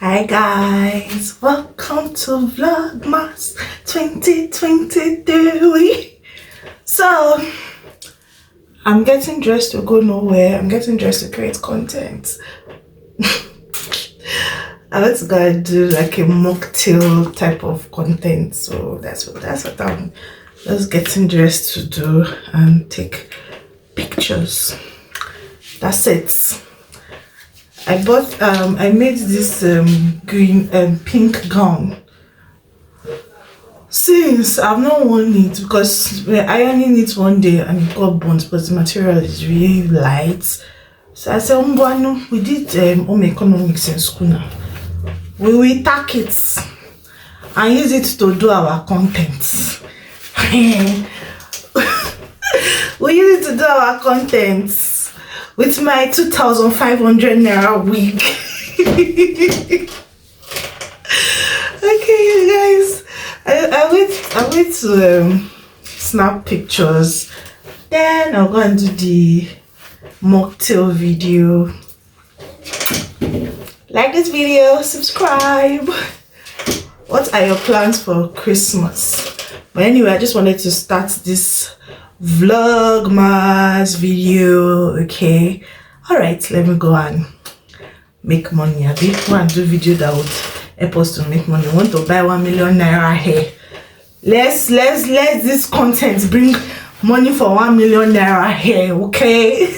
Hi guys, welcome to Vlogmas 2023. So I'm getting dressed to go nowhere. I'm getting dressed to create content. I want to go and do like a mocktail type of content. So that's what I'm just getting dressed to do and take pictures. That's it. I made this green and pink gown since I've not worn it because we're ironing it one day and it got burnt, but the material is really light. So I said, we did home economics in school now. We will tack it and use it to do our content. We use it to do our content with my 2,500 naira wig. Okay, you guys, I wait to snap pictures, then I'll go and do the mocktail video. Like this video, subscribe. What are your plans for Christmas? But anyway, I just wanted to start this Vlogmas video. Okay, all right, let me go and make money. I did want to do video that would help us to make money. I want to buy 1 million naira hair. Let's this content bring money for 1 million naira hair. Okay.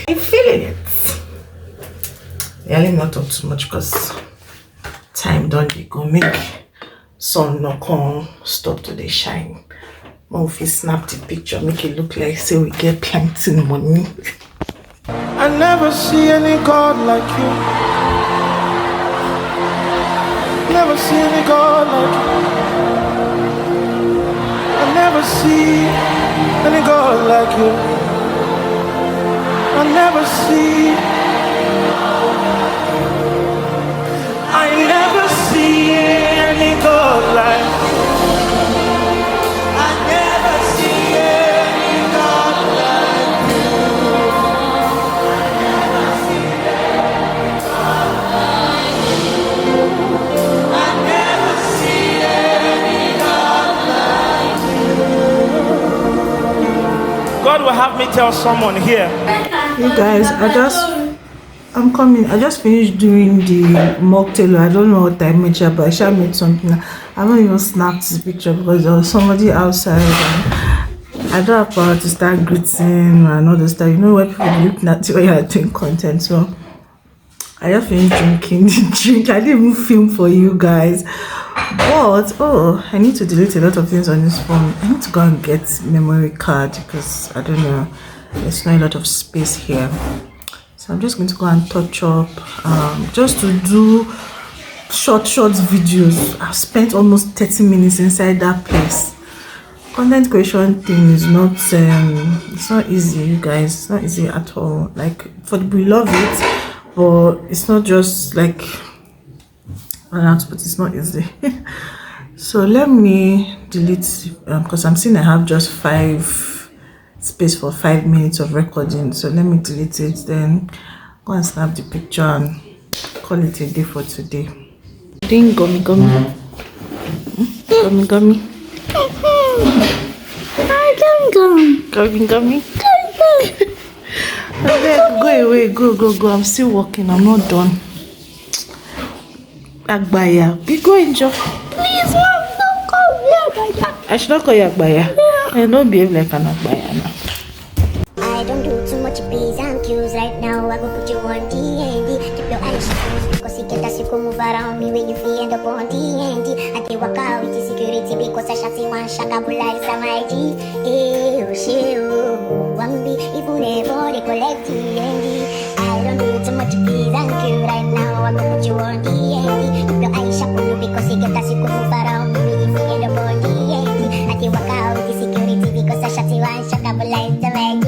I'm feeling it. Yeah, let me not talk too much because time don't go make sun no come stop to the shine. More if you snap the picture, make it look like say we get plenty money. I never see any God like you. Never see any God like you. I never see any God like you. I never see. I never see any God like you. I never see any God like you. I never see any God like you. I never see any God like you. God will have me tell someone here. You guys, I'm coming. I just finished doing the mocktail. I don't know what I made, but I shall made something. I haven't even snapped this picture because there was somebody outside and I don't have power to start greeting and all the stuff. You know, where people are looking at you when you're doing content. So I just finished drinking the drink. I didn't even film for you guys. But I need to delete a lot of things on this phone. I need to go and get memory card because I don't know. There's not a lot of space here. So I'm just going to go and touch up just to do short videos. I've spent almost 30 minutes inside that place. Content creation thing is not it's not easy, you guys. It's not easy at all. Like, for the we love it, but it's not just like but it's not easy. So let me delete because I'm seeing I have just space for 5 minutes of recording. So let me delete it, then go and snap the picture and call it a day for today. Doing gummy. Gummy. Go away, go. I'm still working. I'm not done. Agbaya, be going, Joe. Please, Mom, don't call me Agbaya. I should not call you Agbaya. I don't behave like an Agbaya now. I don't do too much P's and Q's right now. I go put you on D&D. Keep your eyes closed because you get as you come move around me when you feel end up on D&D. I take walk out with the security because I shot in one shakabula is my G. Wambi, if you never recollect D&D. I don't do too much P's and Q's right now. I go put you on D&D. Keep your eyes closed because you get as you come move around me when you feel end up on D&D. I take walk out with the security because I shot in one shakabula is my G.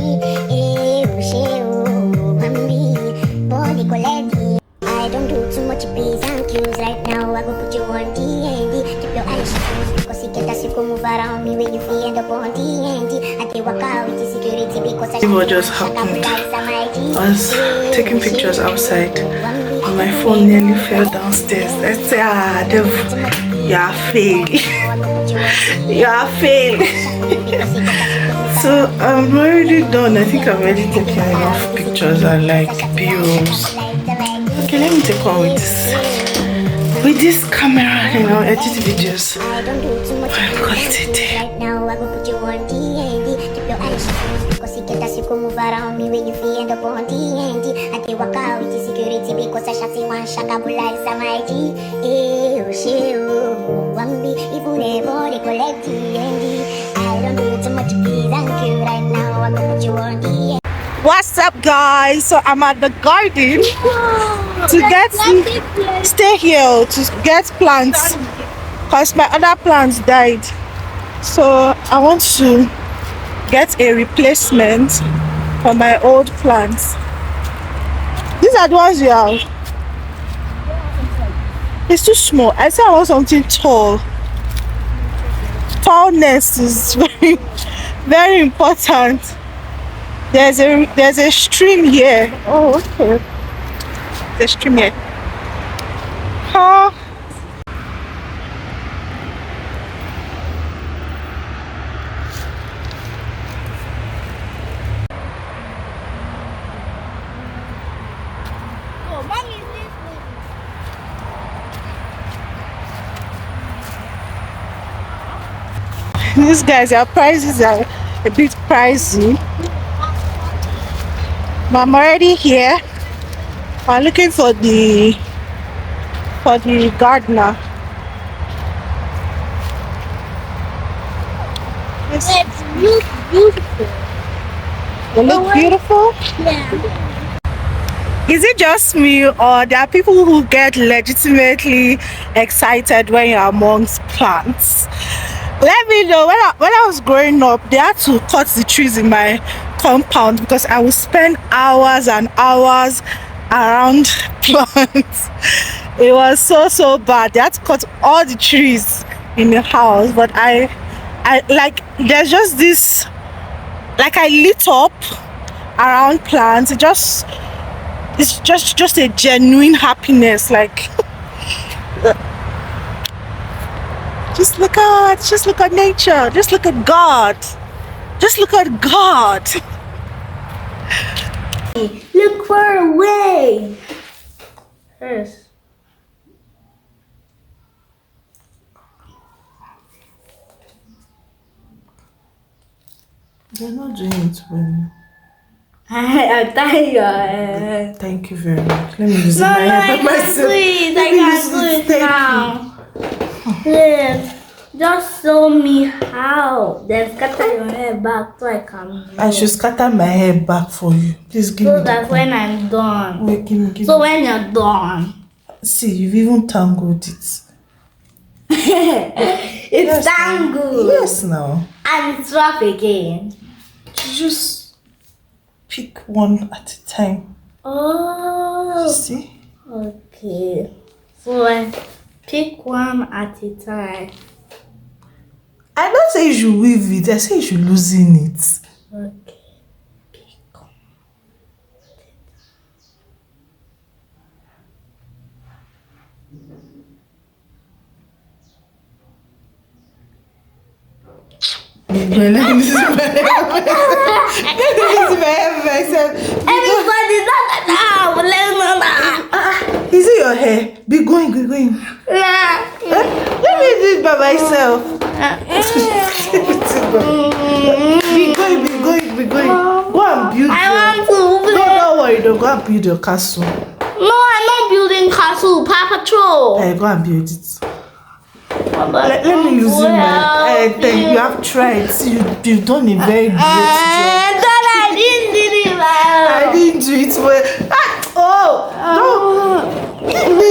I don't do too much P's and Q's right now. I go put you on D&D. Keep your eyes closed because you get as you come move around me when you feel end up on D&D. I take walk out with the security because I what just happened. I was taking pictures outside. My phone nearly fell downstairs. I say, Dev, you are failed. You are failed. So I'm already done. I think I've already taken enough pictures and like B-rolls. Okay, let me take one with this camera, you know, edit videos. I'm call it a day. Right now, I go put you on D&D. Keep your eyes closed because you get as you go move around me when you feel end up on D&D. I take walk out with the security because I shot see one shakabula is my G. Oh, shit, oh, one be if you never they collect D&D. I don't do too much, please, thank you. Right now, I go put you on D&D. What's up, guys? So I'm at the garden to get stay here to get plants because my other plants died. So I want to get a replacement for my old plants. These are the ones you have. It's too small. I said I want something tall. Tallness is very, very important. There's a stream here. Oh, okay. There's a stream here. Huh? These guys, their prices are a bit pricey. But I'm already here. I'm looking for the gardener. It's beautiful. They look beautiful. Yeah. Is it just me, or there are people who get legitimately excited when you're amongst plants? Let me know. When I was growing up, they had to cut the trees in my compound because I would spend hours and hours around plants. It was so bad. They had to cut all the trees in the house. But I like, there's just this, like, I lit up around plants. It's just a genuine happiness. Like, just look at nature, just look at God, just look at God. Look far away. Yes. They're not doing it well. I'm tired. Thank you very much. Let me use No, my I hair by can't myself. do it. Let I me can't use do it Thank now. Please, just show me how. Then scatter your hair back so I can you. I should scatter my hair back for you. Please give me so the that comb. when I'm done. Wait, give So me. when you're done. See, you've even tangled it. It's Yes, tangled. Yes, now. And it's rough again. You just pick one at a time. Oh. See? Okay. So I pick one at a time. I don't say you should weave it. I say you should loosen it. Okay. Pick one. Let me use my hair myself. Everybody Is it your hair? Be going. Let me do it by myself. Be going. Go and build I your... want to play. Don't worry, don't go and build your castle. No, I'm not building castle. Paw Patrol. Go and build it. Let me use my thing. You have tried. See, you've done a very great job. I didn't do it well. I didn't do it well. No. Give me.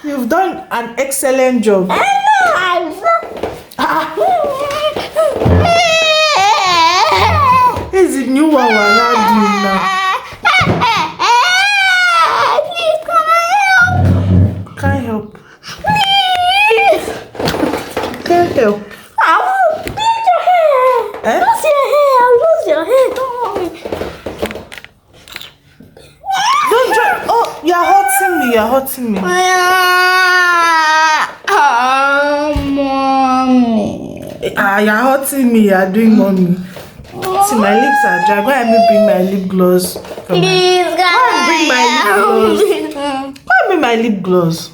You've done an excellent job. Here's the new one we're not doing now. Please, can I help? Can't help. Please. Can't help. I will beat your hair. Eh? Lose your hair. Don't worry. You're hurting me. You're hurting me. Mommy. You're hurting me. You're doing mommy. See, my lips are dry. Go and bring my lip gloss. Please, Go and bring my lip gloss. Go and bring my lip gloss.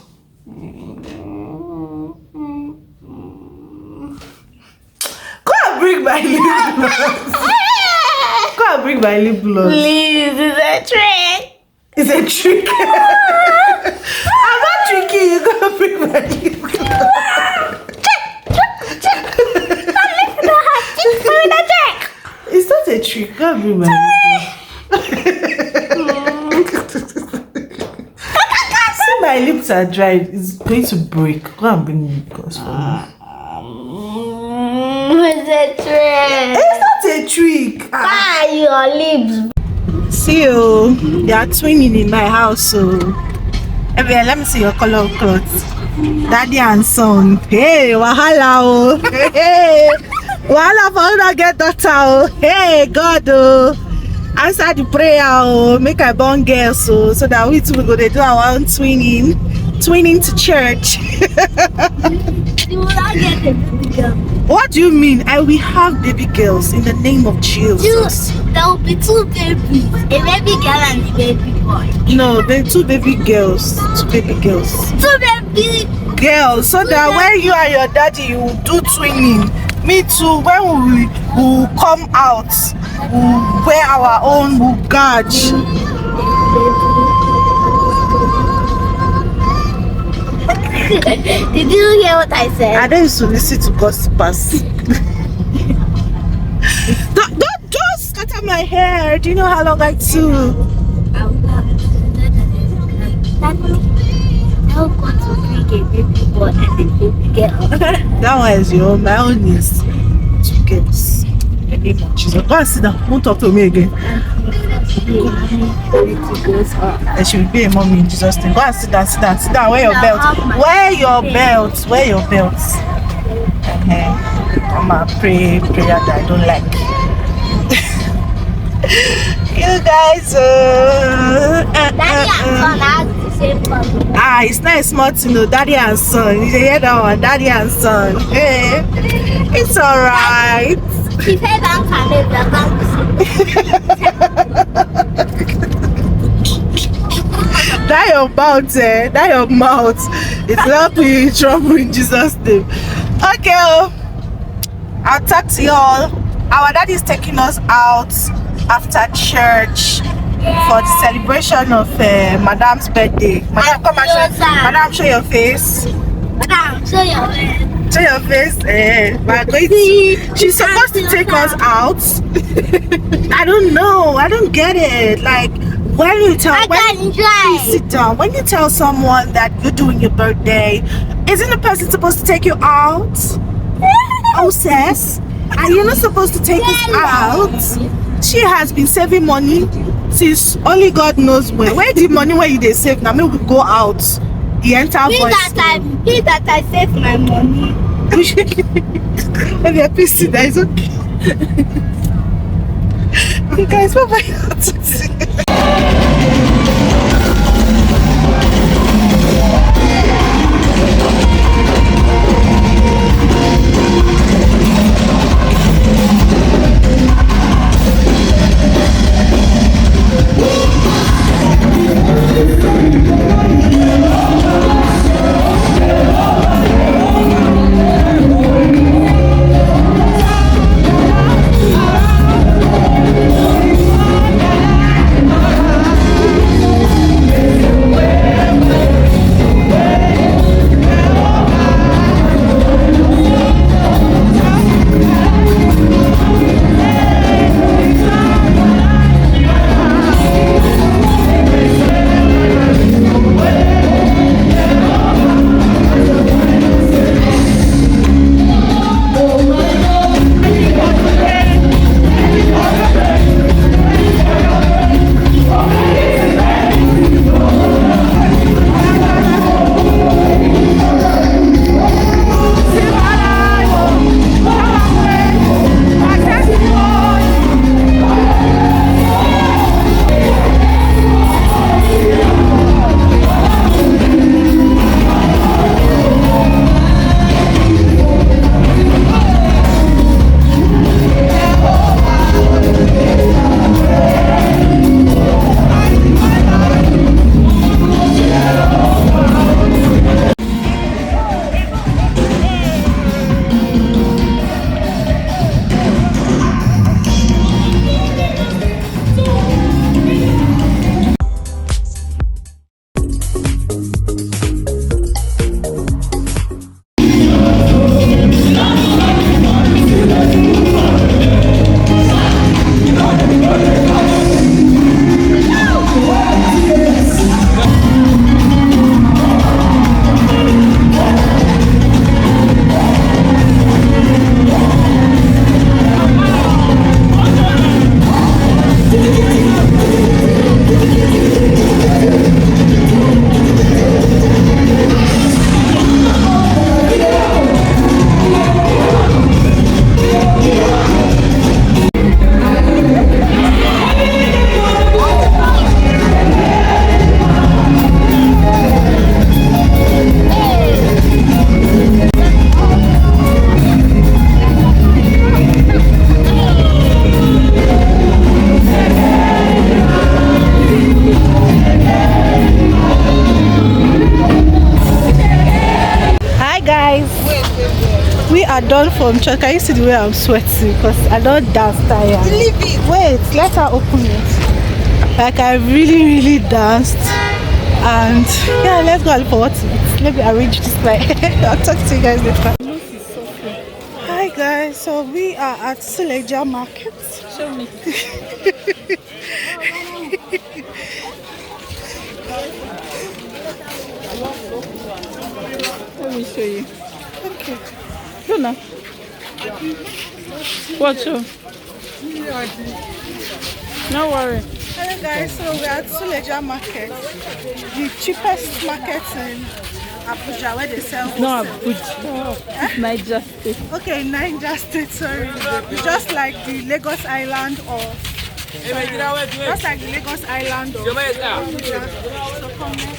Go and bring my lip gloss. Go and bring my lip gloss. Please, it's a trick. It's a trick. I'm not tricky. You gotta bring my lip gloss. It's not a trick. Go and bring my lip gloss. See, my lips are dry. It's going to break. Go and bring lip gloss for me. It's a trick. It's not a trick. Ah, your lips. See you. They are twinning in my house. So, everyone, let me see your color of clothes. Daddy and son. Hey, wahala oh. Hey, wahala for una get daughter oh. Hey, God oh. Answer the prayer oh. Make I born girls so that we two go to do our own twinning to church. You will not get a baby girl. What do you mean? I will have baby girls in the name of Jesus. There will be 2 babies. A baby girl and a baby boy. No, they're 2 baby girls. 2 baby girls. 2 baby Girls, so that when you and your daddy you will do twinning. Me too, when we will come out, we'll wear our own bugage. Did you hear what I said? I don't used to listen to gossipers. Don't scatter my hair. Do you know how long I took? I'll go to bring a baby boy and a baby girl. That one is your own. My own is 2 girls. In the name of Jesus. Go and sit down. Don't talk to me again. And she will be a mommy in Jesus' name. Go and sit down, sit down, sit down. Wear your belt. Wear your belt. Wear your belt. Okay. I'm a prayer that I don't like. You guys. Daddy and son has the same problem. It's not a small thing, no. Daddy and son. You hear that one? Daddy and son. Hey, it's alright. She said I'm That your mouth, that your mouth. It's not putting you in trouble in Jesus' name. Okay, I'll talk to y'all. Our daddy is taking us out after church for the celebration of Madam's birthday. Madam, come and show. Madam, show your face. Madam, show your face. Show your face. We're going to, she's supposed to take us out. I don't know. I don't get it. Like, when you tell, please sit down. When you tell someone that you're doing your birthday, isn't the person supposed to take you out? Oh, sis, are you not supposed to take us out? She has been saving money since only God knows when. Where the money where you they save? Now maybe we go out. The entire voice. That I save my money. Maybe a piece that is okay. You guys, what about are done from church. Can you see the way I'm sweating? Because I don't dance tired. Leave it. Wait, let her open it. Like I really danced. And yeah, let's go and for what to eat. Let me arrange this like I'll talk to you guys later. Hi guys, so we are at Suleja Market. Show me. Let me show you. Okay. Go now. What show? No worry. Hello guys, so we're at Suleja Market, the cheapest market in Abuja where they sell No, wholesale. Abuja. It's Niger State. Okay, Niger State, sorry. It's just like the Lagos Island of just like the Lagos Island of Abuja. So come here.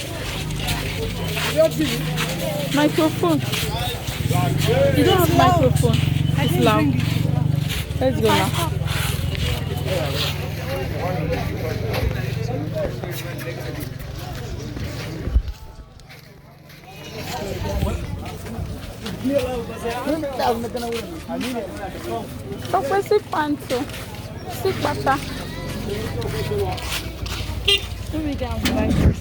Microphone. You don't have microphone. I It's didn't loud. bring it. Let's go now. Stop with panto. Sit bata. Let me down, guys.